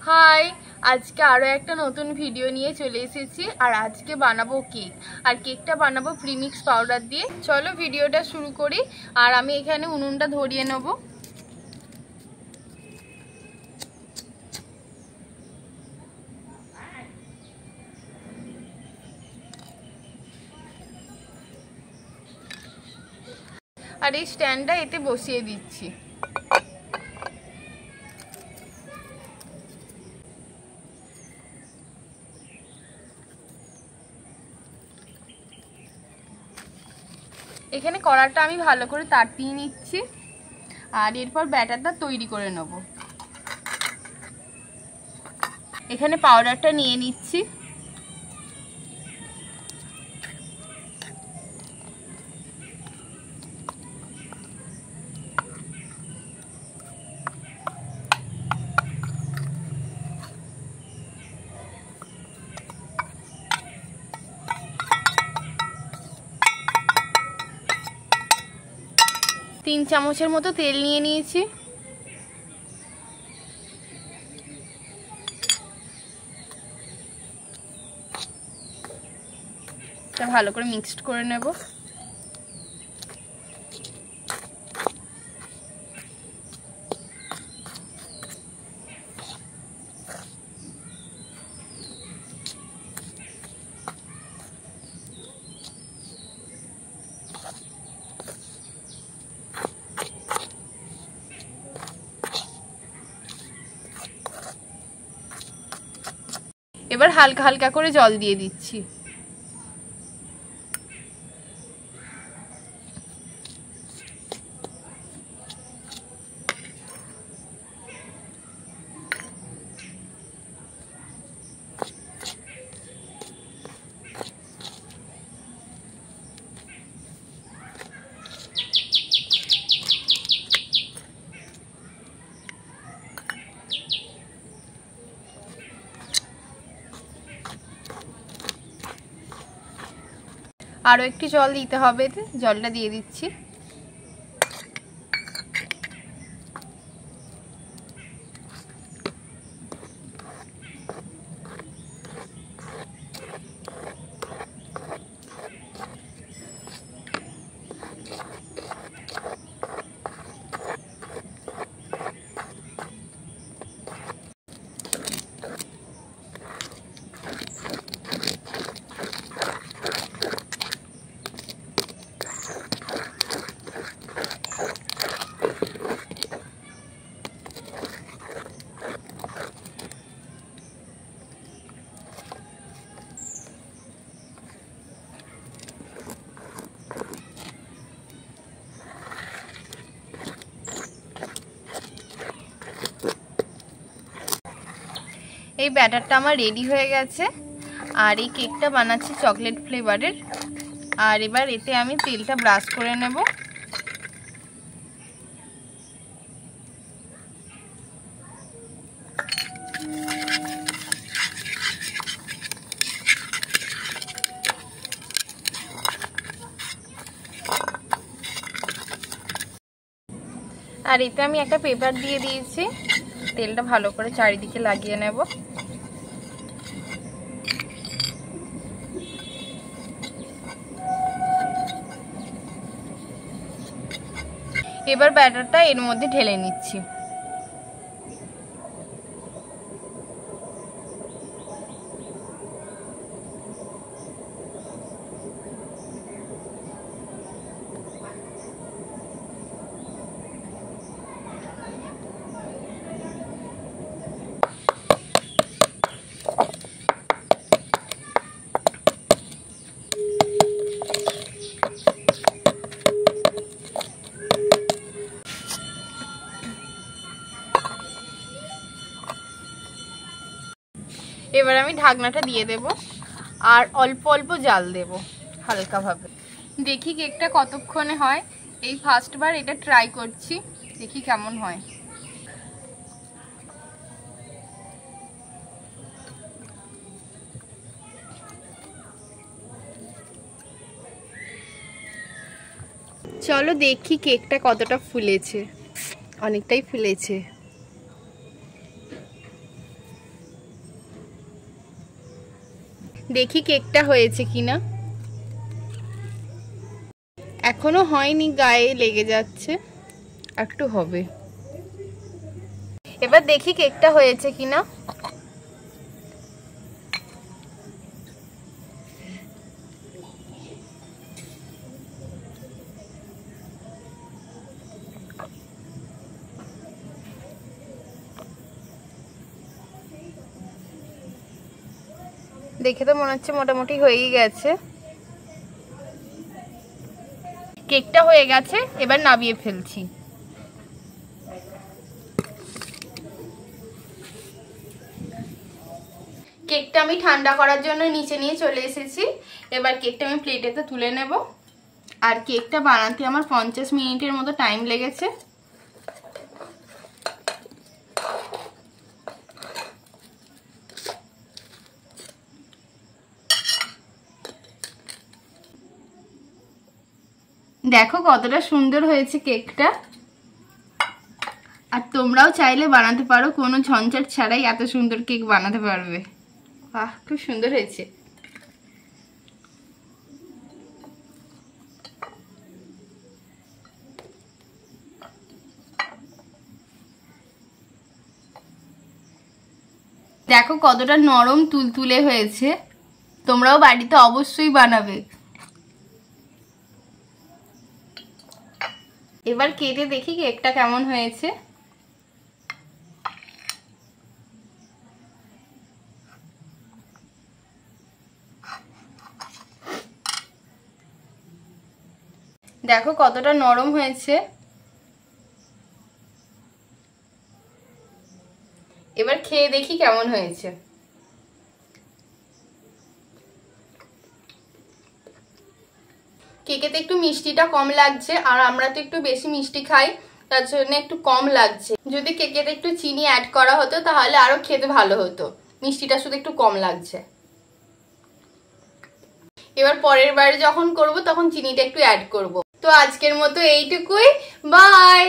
High, আজকে আরো একটা নতুন ভিডিও নিয়ে চলে এসেছি। আর আজকে বানাবো কেক। আর কেকটা বানাবো প্রিমিক্স পাউডার দিয়ে। চলো ভিডিওটা শুরু করি। আর আমি এখানে উনুনটা ধরিয়ে নেব। আর এই স্ট্যান্ডটা এতে বসিয়ে দিচ্ছি। এখানে কড়াটা আমি ভালো করে তাতিয়ে নিচ্ছি। আর এরপর ব্যাটারটা তৈরি করে নেব। এখানে পাউডারটা নিয়ে নিচ্ছি। তিন চামচের মতো তেল নিয়ে নিয়েছি। ভালো করে মিক্সড করে নেব। এবার হালকা হালকা করে জল দিয়ে দিচ্ছি। আরো একটু জল দিতে হবে। জলটা দিয়ে দিচ্ছি। এই ব্যাটারটা আমার রেডি হয়ে গেছে। আর এই কেকটা বানাচ্ছি চকলেট ফ্লেভারের। আর এবার এতে আমি তেলটা ব্রাশ করে নেব। আর এতে আমি একটা পেপার দিয়ে দিয়েছি। তেলটা ভালো করে চারিদিকে লাগিয়ে নেব। এবার ব্যাটারটা এর মধ্যে ঢেলে নিচ্ছি। এবার আমি ঢাকনাটা দিয়ে দেব। আর অল্প অল্প জাল দেব হালকাভাবে। দেখি কেকটা কতক্ষণে হয়। এই ফার্স্টবার এটা ট্রাই করছি, দেখি কেমন হয়। চলো দেখি কেকটা কতটা ফুলেছে। অনেকটাই ফুলেছে। দেখি কেকটা হয়েছে কিনা। এখনো হয়নি, গায়ে লেগে যাচ্ছে, একটু হবে। এবার দেখি কেকটা হয়েছে কিনা। দেখে তো মনে হচ্ছে মোটামুটি হয়েই গেছে। কেকটা হয়ে গেছে, এবার নামিয়ে ফেলছি। কেকটা আমি ঠান্ডা করার জন্য নিচে নিয়ে চলে এসেছি। এবার কেকটা আমি প্লেটেতে তুলে নেব। আর কেকটা বানাতে আমার 50 মিনিটের মতো টাইম লেগেছে। দেখো কতটা সুন্দর হয়েছে কেকটা। আর তোমরাও চাইলে বানাতে পারো, কোনো ঝঞ্ঝাট ছাড়াই এত সুন্দর কেক বানাতে পারবে। বাহ, খুব সুন্দর হয়েছে। দেখো কতটা নরম তুলতুলে হয়েছে। তোমরাও বাড়িতে অবশ্যই বানাবে। এবার কেটে দেখি কেকটা কেমন হয়েছে। দেখো কতটা নরম হয়েছে। এবার খেয়ে দেখি কেমন হয়েছে। কেকেতে একটু মিষ্টিটা কম লাগছে, আর আমরা তো একটু বেশি মিষ্টি খাই, তার জন্য একটু কম লাগছে। যদি কেকেতে একটু চিনি অ্যাড করা হতো তাহলে আরো খেতে ভালো হতো। মিষ্টিটা শুধু একটু কম লাগছে। এবার পরের বারে যখন করব তখন চিনিটা একটু অ্যাড করব। তো আজকের মতো এইটুকুই, বাই।